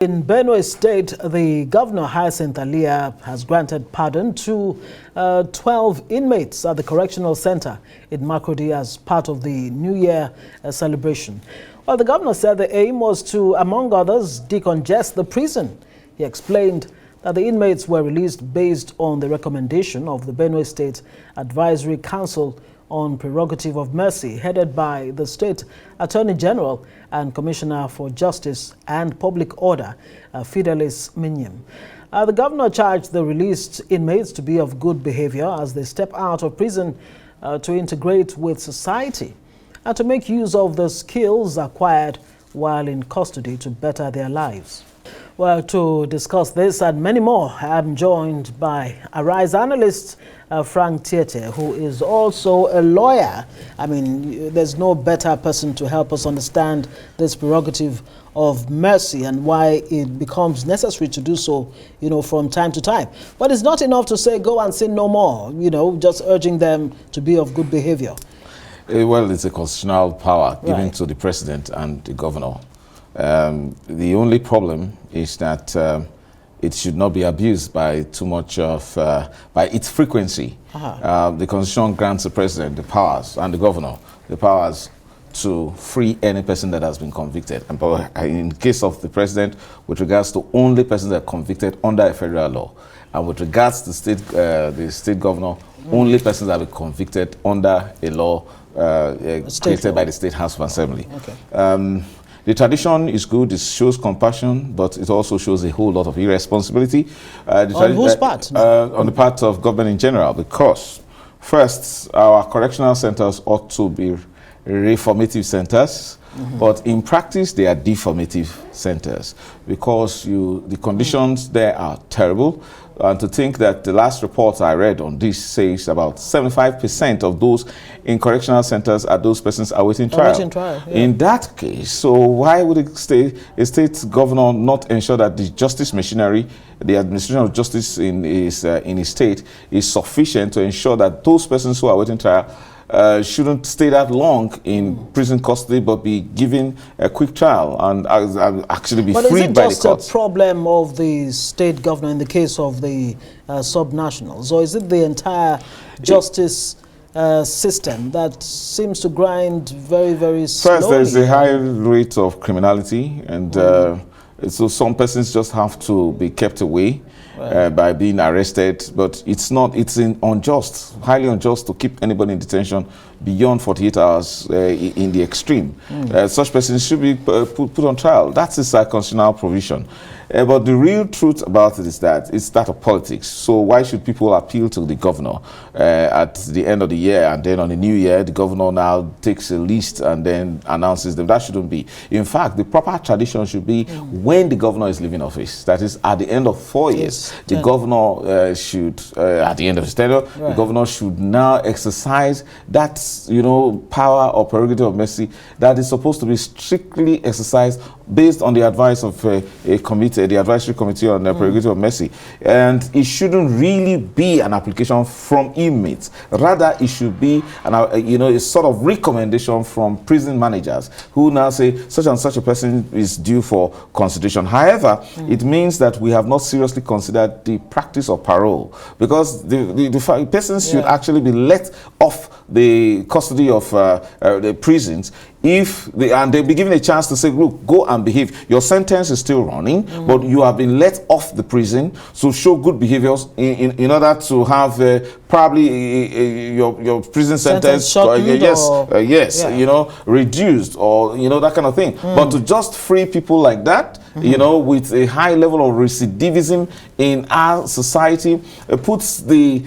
In Benue State, the governor, Hyacinth Alia, has granted pardon to 12 inmates at the correctional center in Makurdi as part of the New Year celebration. Well, the governor said the aim was to, among others, decongest the prison. He explained that the inmates were released based on the recommendation of the Benue State Advisory Council on Prerogative of Mercy, headed by the State Attorney General and Commissioner for Justice and Public Order, Fidelis Minyem. The governor charged the released inmates to be of good behavior as they step out of prison to integrate with society and to make use of the skills acquired while in custody to better their lives. Well, to discuss this and many more, I'm joined by Arise analyst Frank Tietie, who is also a lawyer. I mean, there's no better person to help us understand this prerogative of mercy and why it becomes necessary to do so, from time to time. But it's not enough to say, go and sin no more, just urging them to be of good behavior. Well, it's a constitutional power given to the president and the governor. The only problem is that it should not be abused by too much of, by its frequency. The Constitution grants the president the powers and the governor the powers to free any person that has been convicted. And in case of the president, with regards to only persons that are convicted under a federal law, and with regards to the state governor, only persons that have been convicted under a law created by the State House of Assembly. Okay. The tradition is good, it shows compassion, but it also shows a whole lot of irresponsibility. On whose part? On the part of government in general, because first, our correctional centers ought to be reformative centers, but in practice, they are deformative centers because the conditions there are terrible. And to think that the last report I read on this says about 75% of those in correctional centers are those persons awaiting trial. In that case, so why would a state governor not ensure that the justice machinery, the administration of justice in his state is sufficient to ensure that those persons who are awaiting trial shouldn't stay that long in prison custody, but be given a quick trial and actually be freed by the courts? But is it just a problem of the state governor in the case of the subnationals, or is it the entire justice system that seems to grind very, very slowly? First, there is a high rate of criminality, and so some persons just have to be kept away by being arrested, but it's unjust, highly unjust to keep anybody in detention beyond 48 hours in the extreme. Such persons should be put on trial. That's a constitutional provision. But the real truth about it is that it's that of politics. So why should people appeal to the governor at the end of the year, and then on the new year, the governor now takes a list and then announces them? That shouldn't be. In fact, the proper tradition should be when the governor is leaving office. That is, at the end of 4 years, the governor should, at the end of his tenure, the governor should now exercise that, power or prerogative of mercy that is supposed to be strictly exercised based on the advice of a committee, the advisory committee on the prerogative of mercy. And it shouldn't really be an application from inmates. Rather, it should be a sort of recommendation from prison managers who now say such and such a person is due for consideration. However, it means that we have not seriously considered the practice of parole, because the persons should actually be let off the custody of the prisons if they'll be given a chance to say, look, go and behave. Your sentence is still running, but you have been let off the prison, so show good behaviors in order to have probably your prison sentence reduced, or that kind of thing. But to just free people like that, with a high level of recidivism in our society, puts the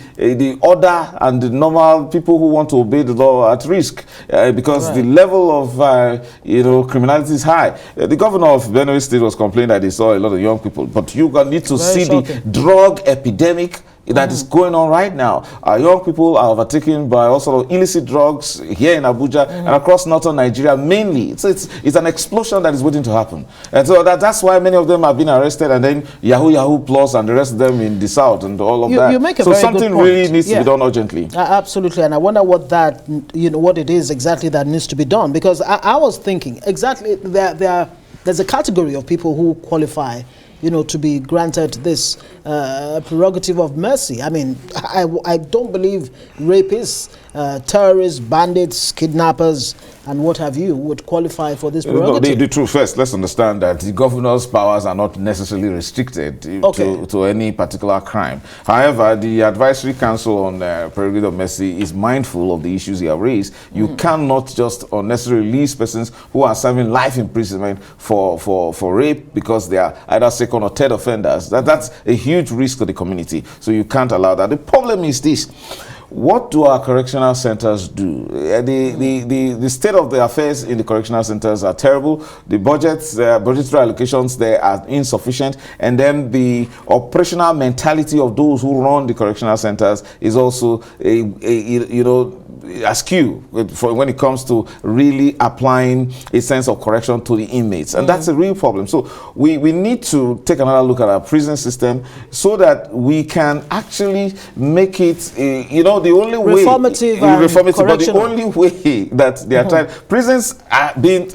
order and the normal people who want to obey the law at risk, because the level of criminality is high. The governor of Benue State was complaining that he saw a lot of young people, but you need to see the drug epidemic that is going on right now. Our young people are overtaken by all sort of illicit drugs here in Abuja and across northern Nigeria mainly. It's an explosion that is waiting to happen. And so that's why many of them have been arrested, and then Yahoo Plus and the rest of them in the south and all of that. You make a so very something good point. Really needs to be done urgently. Absolutely, and I wonder what what it is exactly that needs to be done, because I was thinking exactly there are there's a category of people who qualify, you know, to be granted this prerogative of mercy. I mean, I don't believe rapists, terrorists, bandits, kidnappers, and what have you would qualify for this prerogative. No, the truth first, let's understand that the governor's powers are not necessarily restricted to any particular crime. However, the Advisory Council on Prerogative of Mercy is mindful of the issues you have raised. You cannot just unnecessarily release persons who are serving life imprisonment for rape because they are either second or third offenders. That's a huge risk to the community. So you can't allow that. The problem is this. What do our correctional centers do? The state of the affairs in the correctional centers are terrible. The budgets, budgetary allocations there are insufficient. And then the operational mentality of those who run the correctional centers is also, askew when it comes to really applying a sense of correction to the inmates. And that's a real problem. So we need to take another look at our prison system so that we can actually make it, the only way, reformative, but the only way that they are trying. Prisons are being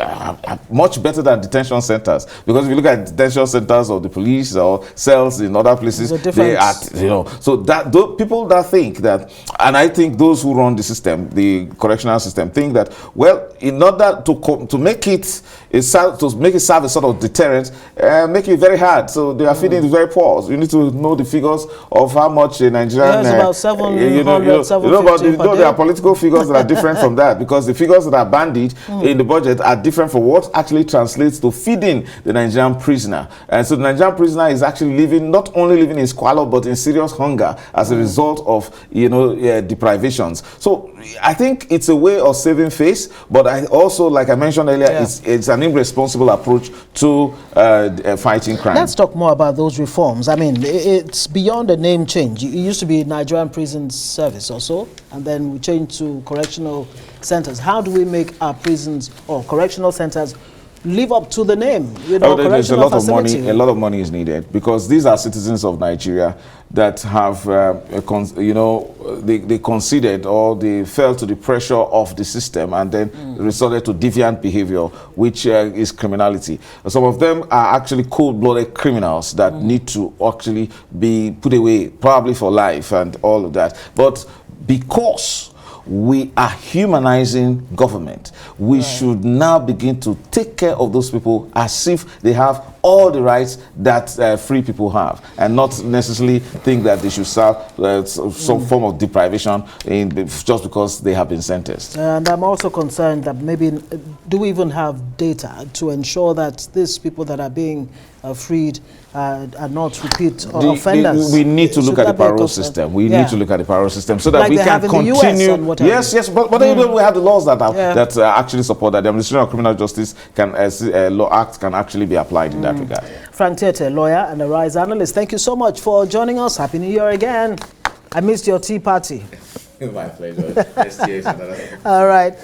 much better than detention centers, because if you look at detention centers of the police or cells in other places, they are, so that those people that think that, and I think those who run the system, the correctional system, think that, well, in order to make it serve a sort of deterrent, make it very hard. So they are feeding the very poor. So you need to know the figures of how much a Nigerian, about 700, there are political figures that are different from that, because the figures that are bandied in the budget are different from what actually translates to feeding the Nigerian prisoner. And so the Nigerian prisoner is actually not only living in squalor, but in serious hunger as a result of deprivations. So I think it's a way of saving face, but I also, like I mentioned earlier, it's an irresponsible approach to fighting crime. Let's talk more about those reforms. I mean, it's beyond a name change. It used to be Nigerian Prison Service also, and then we changed to correctional centers. How do we make our prisons or correctional centers live up to the name? There's a lot of money. A lot of money is needed, because these are citizens of Nigeria that have, they considered, or they fell to the pressure of the system and then resorted to deviant behavior, which is criminality. Some of them are actually cold-blooded criminals that need to actually be put away, probably for life and all of that. But because we are humanizing government, we should now begin to take care of those people as if they have all the rights that free people have, and not necessarily think that they should serve some form of deprivation just because they have been sentenced. And I'm also concerned that maybe, do we even have data to ensure that these people that are being freed are not repeat offenders? We need to look at the parole system. We need to look at the parole system so that we can continue. Yes, but we have the laws that actually support that. The Administration of Criminal Justice Law Act can actually be applied in that regard. Frank Tietie, lawyer and a RISE analyst, thank you so much for joining us. Happy New Year again. I missed your tea party. My pleasure. All right.